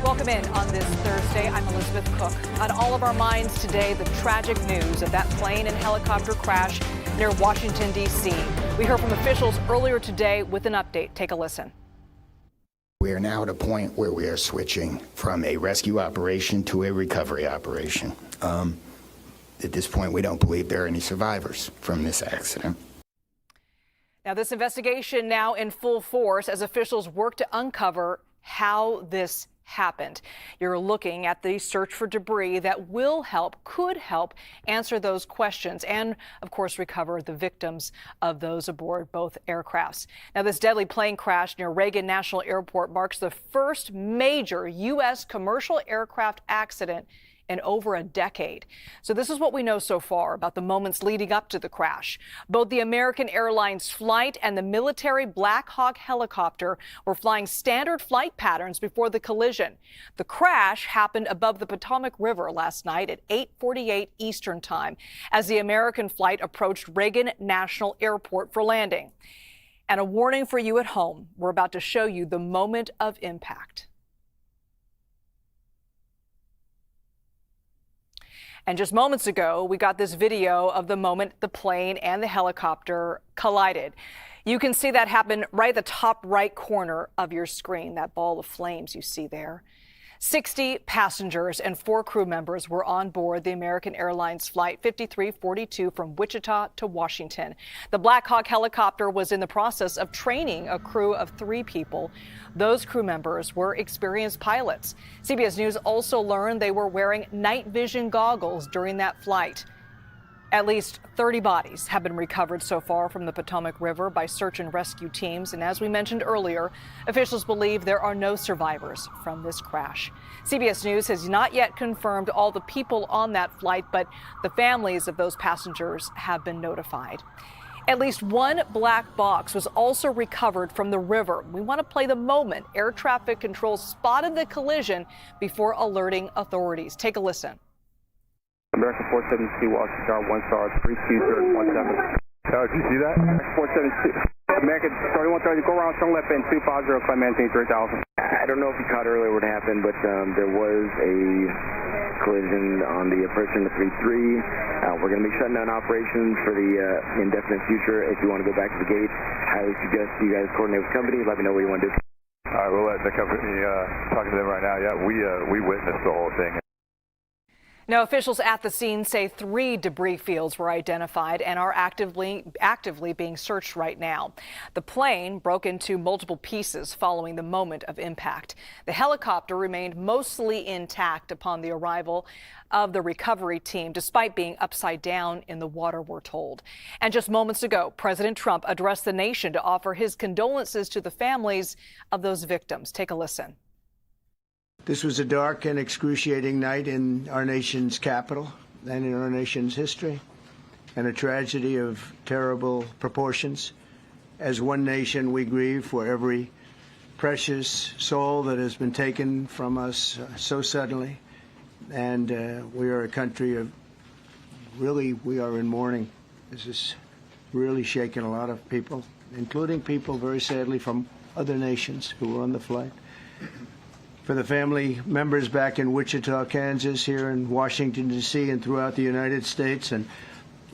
Welcome in on this Thursday. I'm Elizabeth Cook. On all of our minds today, the tragic news of that plane and helicopter crash near Washington, D.C. We heard from officials earlier today with an update. Take a listen. We are now at a point where we are switching from a rescue operation to a recovery operation. At this point, we don't believe there are any survivors from this accident. Now, this investigation now in full force as officials work to uncover how this happened. You're looking at the search for debris that could help answer those questions and, of course, recover the victims of those aboard both aircrafts. Now, this deadly plane crash near Reagan National Airport marks the first major U.S. commercial aircraft accident in over a decade. So this is what we know so far about the moments leading up to the crash. Both the American Airlines flight and the military Black Hawk helicopter were flying standard flight patterns before the collision. The crash happened above the Potomac River last night at 8:48 Eastern Time as the American flight approached Reagan National Airport for landing. And a warning for you at home. We're about to show you the moment of impact. And just moments ago, we got this video of the moment the plane and the helicopter collided. You can see that happen right at the top right corner of your screen, that ball of flames you see there. 60 passengers and 4 crew members were on board the American Airlines Flight 5342 from Wichita to Washington. The Black Hawk helicopter was in the process of training a crew of 3 people. Those crew members were experienced pilots. CBS News also learned they were wearing night vision goggles during that flight. At least 30 bodies have been recovered so far from the Potomac River by search and rescue teams. And as we mentioned earlier, officials believe there are no survivors from this crash. CBS News has not yet confirmed all the people on that flight, but the families of those passengers have been notified. At least one black box was also recovered from the river. We want to play the moment air traffic control spotted the collision before alerting authorities. Take a listen. American 472, Washington, 1 star, 3217. Did you see that? 472. American 3130, go around, turn left end, 250, climb maintain 3000. I don't know if you caught earlier what happened, but there was a collision on the approach in the 33. We're going to be shutting down operations for the indefinite future. If you want to go back to the gate, I highly suggest you guys coordinate with the company, let me know what you want to do. All right, we'll let the company, talking to them right now. Yeah, we witnessed the whole thing. Now, officials at the scene say 3 debris fields were identified and are actively being searched right now. The plane broke into multiple pieces following the moment of impact. The helicopter remained mostly intact upon the arrival of the recovery team, despite being upside down in the water, we're told. And just moments ago, President Trump addressed the nation to offer his condolences to the families of those victims. Take a listen. This was a dark and excruciating night in our nation's capital and in our nation's history, and a tragedy of terrible proportions. As one nation, we grieve for every precious soul that has been taken from us so suddenly, and we are a country of we are in mourning. This is really shaken a lot of people, including people, very sadly, from other nations who were on the flight. For the family members back in Wichita, Kansas, here in Washington, D.C., and throughout the United States and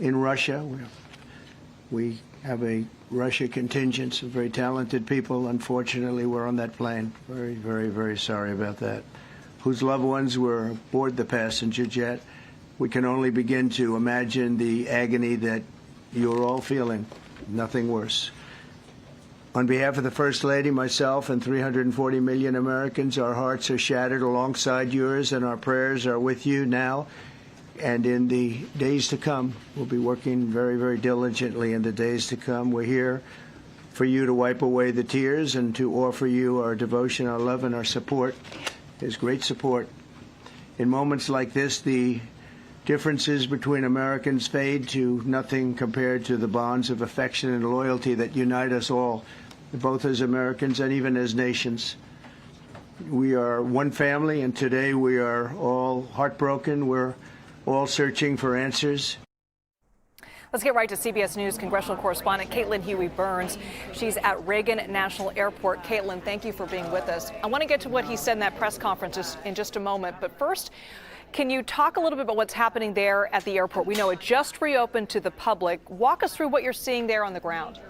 in Russia, we have a Russia contingent of very talented people. Unfortunately, were on that plane. Very, very, very sorry about that. Whose loved ones were aboard the passenger jet. We can only begin to imagine the agony that you're all feeling. Nothing worse. On behalf of the First Lady, myself, and 340 million Americans, our hearts are shattered alongside yours, and our prayers are with you now and in the days to come. We'll be working very, very diligently in the days to come. We're here for you to wipe away the tears and to offer you our devotion, our love, and our support. There's great support. In moments like this, the differences between Americans fade to nothing compared to the bonds of affection and loyalty that unite us all, both as Americans and even as nations. We are one family, and today we are all heartbroken. We're all searching for answers. Let's get right to CBS News congressional correspondent Caitlin Huey-Burns. She's at Reagan National Airport. Caitlin, thank you for being with us. I want to get to what he said in that press conference in just a moment. But first, can you talk a little bit about what's happening there at the airport? We know it just reopened to the public. Walk us through what you're seeing there on the ground.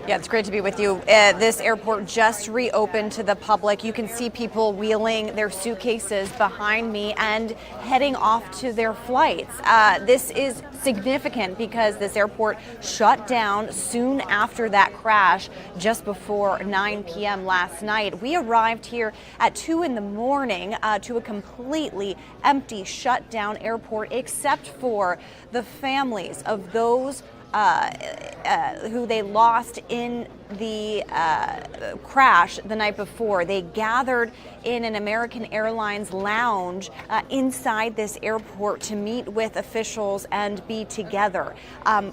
Yeah, it's great to be with you. This airport just reopened to the public. You can see people wheeling their suitcases behind me and heading off to their flights. This is significant because this airport shut down soon after that crash just before 9 p.m. last night. We arrived here at 2 in the morning to a completely empty, shut down airport, except for the families of those who they lost in the crash the night before. They gathered in an American Airlines lounge inside this airport to meet with officials and be together.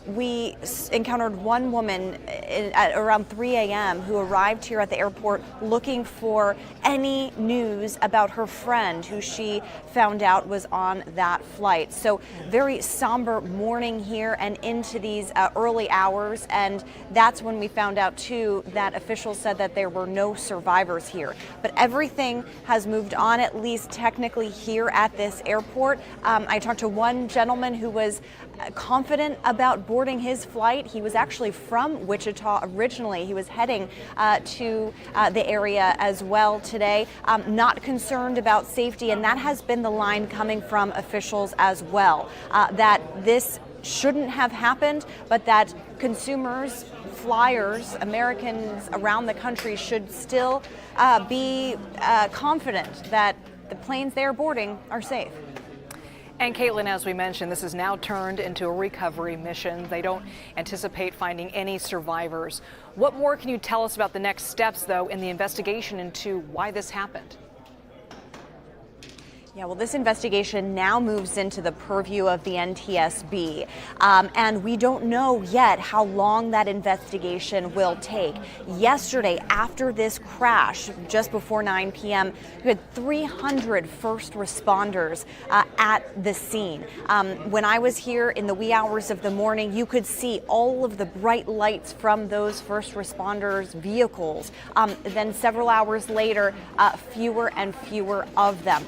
We encountered one woman at around 3 a.m. who arrived here at the airport looking for any news about her friend who she found out was on that flight. So very somber morning here and into these early hours, and that's when we found out too that officials said that there were no survivors here. But everything has moved on, at least technically, here at this airport. I talked to one gentleman who was confident about boarding his flight. He was actually from Wichita originally. He was heading to the area as well today, not concerned about safety, and that has been the line coming from officials as well, that this shouldn't have happened, but that consumers, flyers, Americans around the country should still be confident that the planes they're boarding are safe. And Caitlin, as we mentioned, this is now turned into a recovery mission. They don't anticipate finding any survivors. What more can you tell us about the next steps, though, in the investigation into why this happened? Yeah, well, this investigation now moves into the purview of the NTSB, and we don't know yet how long that investigation will take. Yesterday, after this crash, just before 9 p.m., we had 300 first responders at the scene. When I was here in the wee hours of the morning, you could see all of the bright lights from those first responders' vehicles. Then several hours later, fewer and fewer of them.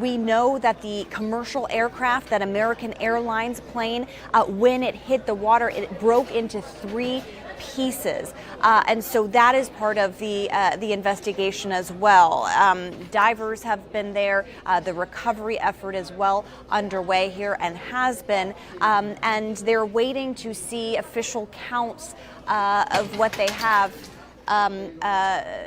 We know that the commercial aircraft, that American Airlines plane, when it hit the water, it broke into 3 pieces, and so that is part of the investigation as well. Divers have been there. The recovery effort is well underway here and has been, and they're waiting to see official counts of what they have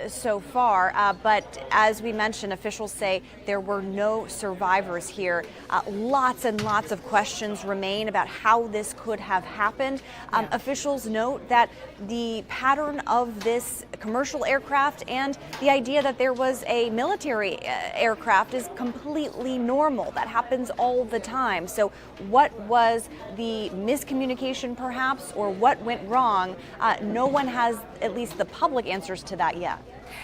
so far, but as we mentioned, officials say there were no survivors here. Lots and lots of questions remain about how this could have happened. Officials note that the pattern of this commercial aircraft and the idea that there was a military aircraft is completely normal. That happens all the time. So what was the miscommunication perhaps, or what went wrong? No one has, at least the public, answers to that yet.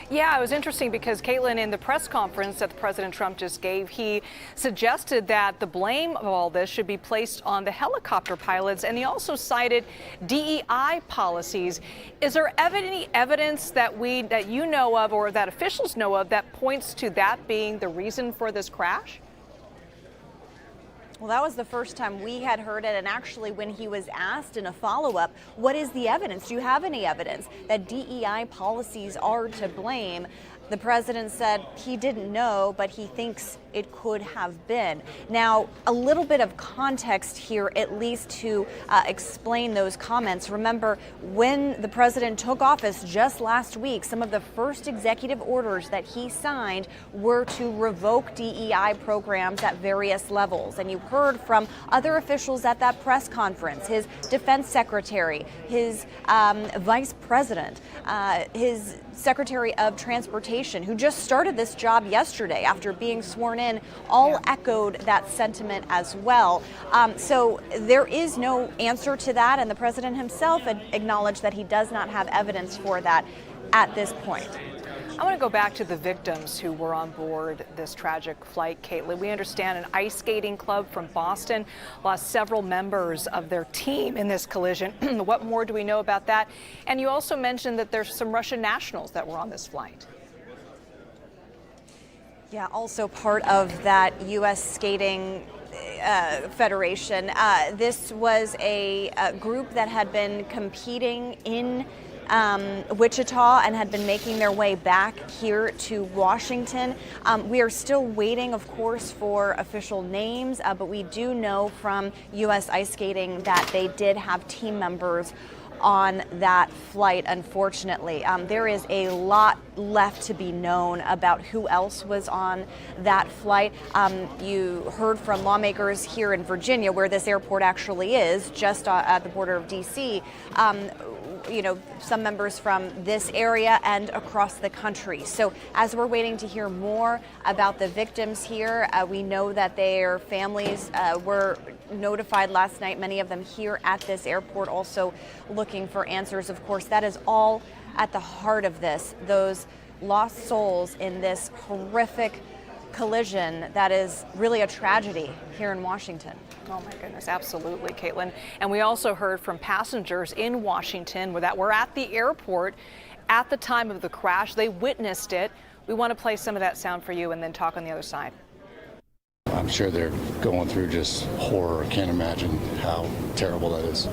Yeah, it was interesting because, Caitlin, in the press conference that President Trump just gave, he suggested that the blame of all this should be placed on the helicopter pilots, and he also cited DEI policies. Is there any evidence that you know of, or that officials know of, that points to that being the reason for this crash? Well, that was the first time we had heard it, and actually when he was asked in a follow-up, what is the evidence? Do you have any evidence that DEI policies are to blame? The president said he didn't know, but he thinks it could have been. Now, a little bit of context here, at least to explain those comments. Remember, when the president took office just last week, some of the first executive orders that he signed were to revoke DEI programs at various levels. And you heard from other officials at that press conference, his defense secretary, his vice president, his Secretary of Transportation, who just started this job yesterday after being sworn in, all echoed that sentiment as well. So there is no answer to that, and the president himself had acknowledged that he does not have evidence for that at this point. I want to go back to the victims who were on board this tragic flight, Caitlin. We understand an ice skating club from Boston lost several members of their team in this collision. What more do we know about that? And you also mentioned that there's some Russian nationals that were on this flight. Yeah, also part of that U.S. skating federation. This was a group that had been competing in Wichita and had been making their way back here to Washington. We are still waiting, of course, for official names, but we do know from U.S. ice skating that they did have team members on that flight, unfortunately. There is a lot left to be known about who else was on that flight. You heard from lawmakers here in Virginia, where this airport actually is, just at the border of D.C., you know, some members from this area and across the country. So as we're waiting to hear more about the victims here, we know that their families were notified last night, many of them here at this airport, also looking for answers. Of course, that is all at the heart of this, those lost souls in this horrific collision that is really a tragedy here in Washington. Oh my goodness, absolutely, Caitlin. And we also heard from passengers in Washington that were at the airport at the time of the crash. They witnessed it. We want to play some of that sound for you and then talk on the other side. I'm sure they're going through just horror. Can't imagine how terrible that is.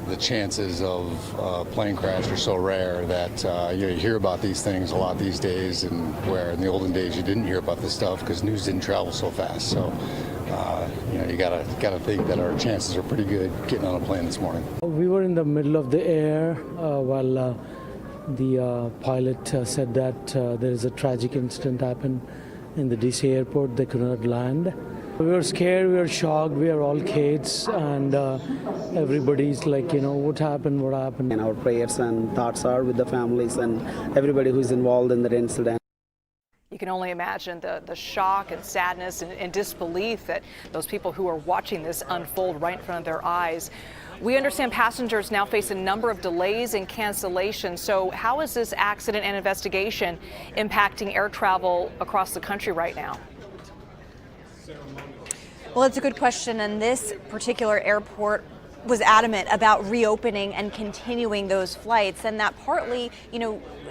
The chances of a plane crash are so rare that you hear about these things a lot these days, and where in the olden days you didn't hear about this stuff because news didn't travel so fast. So you gotta think that our chances are pretty good getting on a plane this morning. We were in the middle of the air while the pilot said that there is a tragic incident happened in the DC airport. They could not land. We were scared, we were shocked, we are all kids, and everybody's like, what happened? And our prayers and thoughts are with the families and everybody who's involved in that incident. You can only imagine the shock and sadness and disbelief that those people who are watching this unfold right in front of their eyes. We understand passengers now face a number of delays and cancellations. So how is this accident and investigation impacting air travel across the country right now? Well, it's a good question, and this particular airport was adamant about reopening and continuing those flights, and that partly,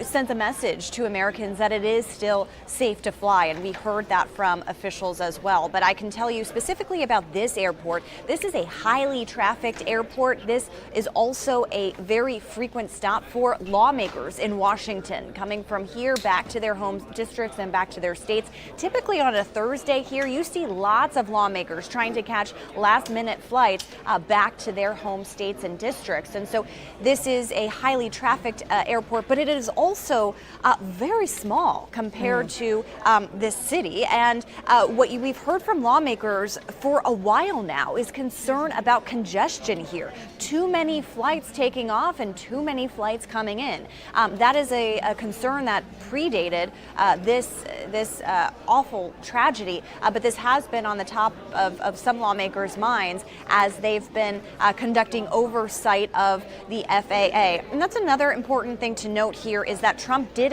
sends a message to Americans that it is still safe to fly, and we heard that from officials as well. But I can tell you specifically about this airport, this is a highly trafficked airport. This is also a very frequent stop for lawmakers in Washington, coming from here back to their home districts and back to their states. Typically on a Thursday here, you see lots of lawmakers trying to catch last-minute flights back to their home states and districts. And so this is a highly trafficked airport, but it is also very small compared to this city. And what we've heard from lawmakers for a while now is concern about congestion here. Too many flights taking off and too many flights coming in. That is a concern that predated this awful tragedy, but this has been on the top of some lawmakers' minds as they've been conducting oversight of the FAA. And that's another important thing to note here is that Trump did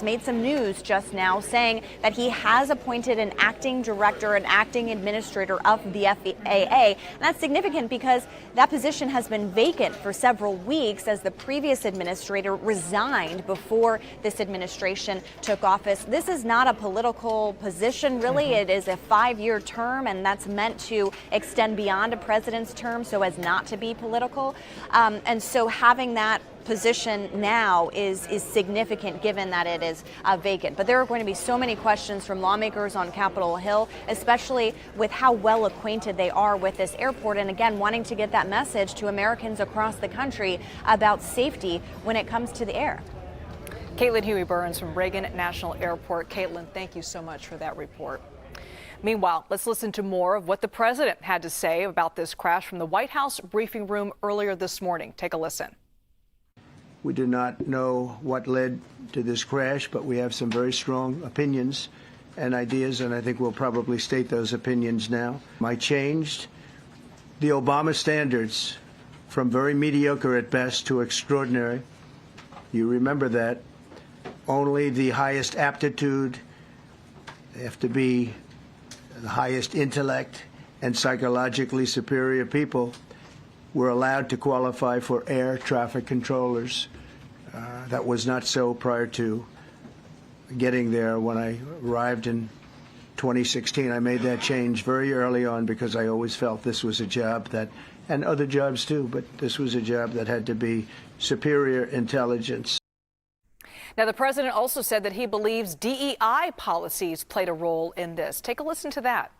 made some news just now saying that he has appointed an acting director, an acting administrator of the FAA. And that's significant because that position has been vacant for several weeks as the previous administrator resigned before this administration took office. This is not a political position, really. It is a 5-year term, and that's meant to extend beyond a president's term so as not to be political. And so having that position now is significant given that it is vacant. But there are going to be so many questions from lawmakers on Capitol Hill, especially with how well acquainted they are with this airport, and again wanting to get that message to Americans across the country about safety when it comes to the air. Caitlin Huey-Burns from Reagan National Airport. Caitlin, thank you so much for that report. Meanwhile, let's listen to more of what the president had to say about this crash from the White House briefing room earlier this morning. Take a listen. We do not know what led to this crash, but we have some very strong opinions and ideas, and I think we'll probably state those opinions now. I changed the Obama standards from very mediocre at best to extraordinary. You remember that. only the highest aptitude, they have to be the highest intellect and psychologically superior people were allowed to qualify for air traffic controllers. That was not so prior to getting there. When I arrived in 2016, I made that change very early on because I always felt this was a job that, and other jobs too, but this was a job that had to be superior intelligence. Now, the president also said that he believes DEI policies played a role in this. Take a listen to that.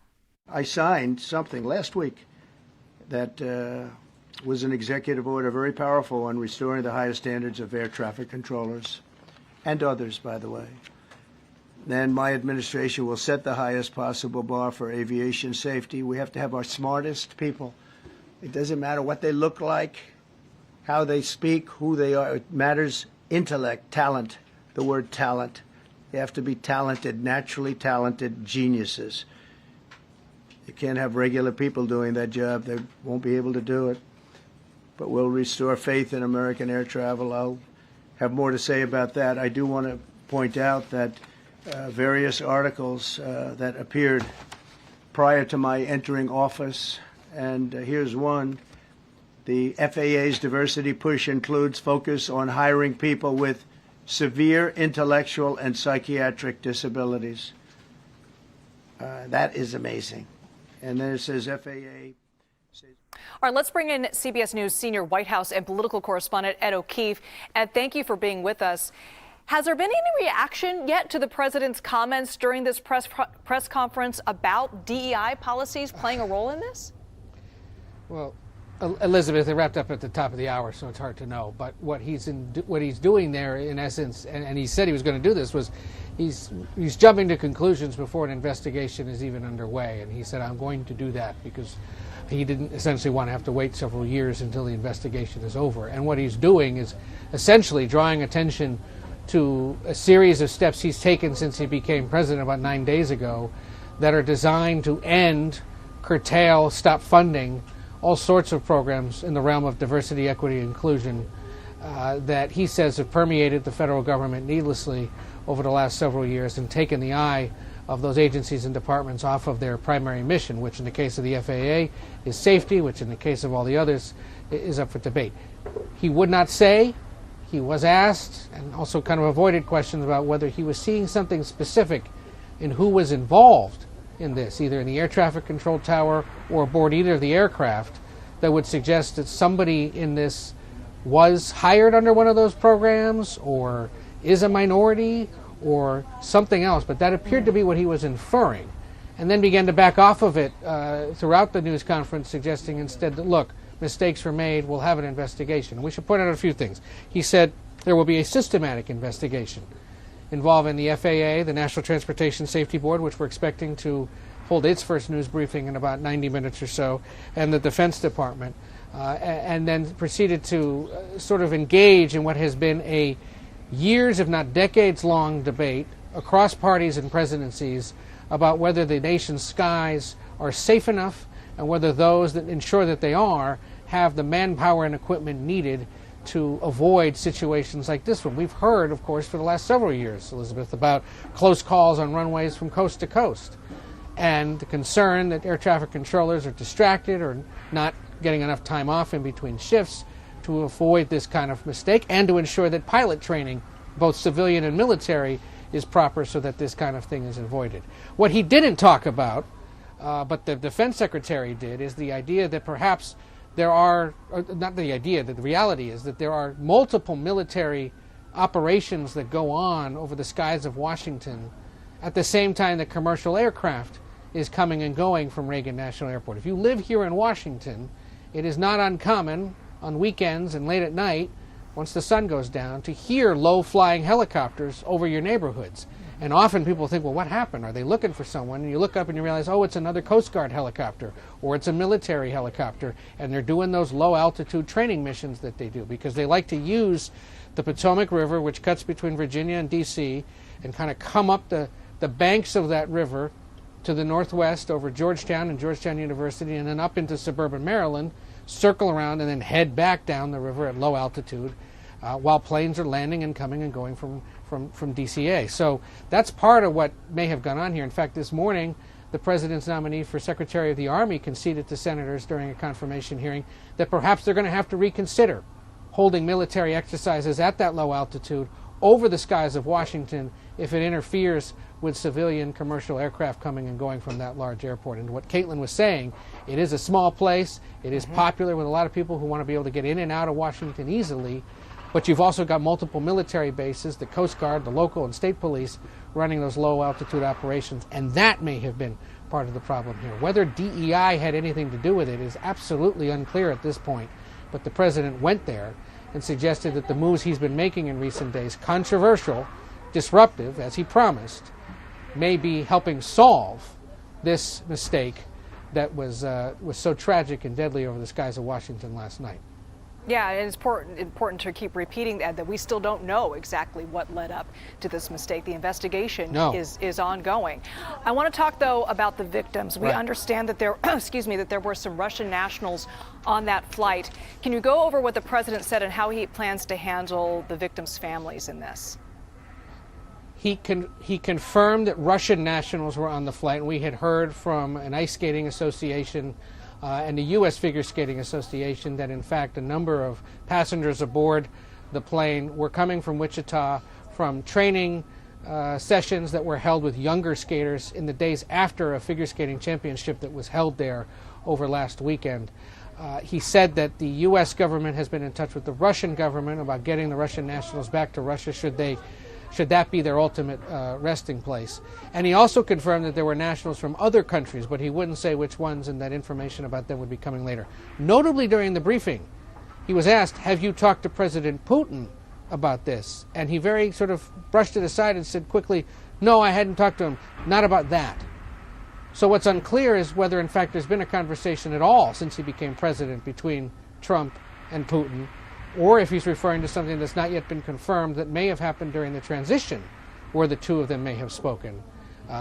I signed something last week that was an executive order, very powerful, on restoring the highest standards of air traffic controllers and others, by the way. Then my administration will set the highest possible bar for aviation safety. We have to have our smartest people. It doesn't matter what they look like, how they speak, who they are. It matters intellect, talent, the word talent. They have to be talented, naturally talented geniuses. You can't have regular people doing that job. They won't be able to do it. But we'll restore faith in American air travel. I'll have more to say about that. I do want to point out that various articles that appeared prior to my entering office, and here's one. The FAA's diversity push includes focus on hiring people with severe intellectual and psychiatric disabilities. That is amazing. And then it says FAA. All right, let's bring in CBS News senior White House and political correspondent Ed O'Keefe. Ed, thank you for being with us. Has there been any reaction yet to the president's comments during this press conference about DEI policies playing a role in this? Well, Elizabeth, it wrapped up at the top of the hour, so it's hard to know. But what he's doing there, in essence, and he said he was going to do this, was he's jumping to conclusions before an investigation is even underway. And he said, I'm going to do that because he didn't essentially want to have to wait several years until the investigation is over. And what he's doing is essentially drawing attention to a series of steps he's taken since he became president about 9 days ago that are designed to end, curtail, stop funding all sorts of programs in the realm of diversity, equity, and inclusion that he says have permeated the federal government needlessly over the last several years and taken the eye of those agencies and departments off of their primary mission, which in the case of the FAA is safety, which in the case of all the others is up for debate. He would not say, he was asked, and also kind of avoided questions about whether he was seeing something specific in who was involved in this, either in the air traffic control tower or aboard either of the aircraft, that would suggest that somebody in this was hired under one of those programs or is a minority or something else. But that appeared to be what he was inferring, and then began to back off of it throughout the news conference, suggesting instead that, look, mistakes were made, we'll have an investigation. We should point out a few things. He said there will be a systematic investigation involving the FAA, the National Transportation Safety Board, which we're expecting to hold its first news briefing in about 90 minutes or so, and the Defense Department, and then proceeded to sort of engage in what has been a years, if not decades-long debate across parties and presidencies about whether the nation's skies are safe enough and whether those that ensure that they are have the manpower and equipment needed to avoid situations like this one. We've heard, of course, for the last several years, Elizabeth, about close calls on runways from coast to coast, and the concern that air traffic controllers are distracted or not getting enough time off in between shifts to avoid this kind of mistake, and to ensure that pilot training, both civilian and military, is proper so that this kind of thing is avoided. What he didn't talk about, but the Defense Secretary did, is the idea that perhaps there are, not the idea, that the reality is that there are multiple military operations that go on over the skies of Washington at the same time that commercial aircraft is coming and going from Reagan National Airport. If you live here in Washington, it is not uncommon on weekends and late at night, once the sun goes down, to hear low-flying helicopters over your neighborhoods. And often people think, well, what happened? Are they looking for someone? And you look up and you realize, oh, it's another Coast Guard helicopter, or it's a military helicopter, and they're doing those low-altitude training missions that they do, because they like to use the Potomac River, which cuts between Virginia and D.C., and kind of come up the banks of that river to the northwest over Georgetown and Georgetown University, and then up into suburban Maryland, circle around, and then head back down the river at low altitude while planes are landing and coming and going from DCA. So that's part of what may have gone on here. In fact, this morning, the president's nominee for Secretary of the Army conceded to senators during a confirmation hearing that perhaps they're going to have to reconsider holding military exercises at that low altitude over the skies of Washington if it interferes with civilian commercial aircraft coming and going from that large airport. And what Caitlin was saying, it is a small place, it is popular with a lot of people who want to be able to get in and out of Washington easily, but you've also got multiple military bases, the Coast Guard, the local and state police running those low altitude operations, and that may have been part of the problem here. Whether DEI had anything to do with it is absolutely unclear at this point, but the president went there and suggested that the moves he's been making in recent days, controversial, disruptive, as he promised, may be helping solve this mistake that was so tragic and deadly over the skies of Washington last night. Yeah, and it's important to keep repeating that we still don't know exactly what led up to this mistake. The investigation is ongoing. I want to talk, though, about the victims. We understand that there, that there were some Russian nationals on that flight. Can you go over what the president said and how he plans to handle the victims' families in this? He confirmed that Russian nationals were on the flight, and we had heard from an ice skating association and the U.S. Figure Skating Association that, in fact, a number of passengers aboard the plane were coming from Wichita from training sessions that were held with younger skaters in the days after a figure skating championship that was held there over last weekend. He said that the U.S. government has been in touch with the Russian government about getting the Russian nationals back to Russia should that be their ultimate resting place. And he also confirmed that there were nationals from other countries, but he wouldn't say which ones, and that information about them would be coming later. Notably, during the briefing, he was asked, have you talked to President Putin about this? And he very sort of brushed it aside and said quickly, no, I hadn't talked to him, not about that. So what's unclear is whether, in fact, there's been a conversation at all since he became president between Trump and Putin, or if he's referring to something that's not yet been confirmed that may have happened during the transition, where the two of them may have spoken.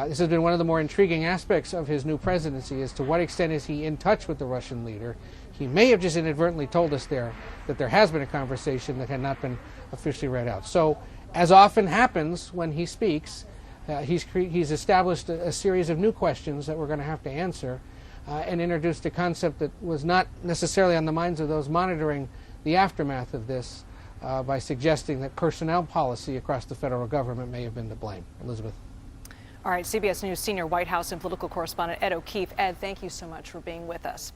This has been one of the more intriguing aspects of his new presidency, as to what extent is he in touch with the Russian leader. He may have just inadvertently told us there that there has been a conversation that had not been officially read out. So, as often happens when he speaks, he's established a series of new questions that we're going to have to answer, and introduced a concept that was not necessarily on the minds of those monitoring the aftermath of this, by suggesting that personnel policy across the federal government may have been to blame. Elizabeth. All right, CBS News senior White House and political correspondent Ed O'Keefe. Ed, thank you so much for being with us.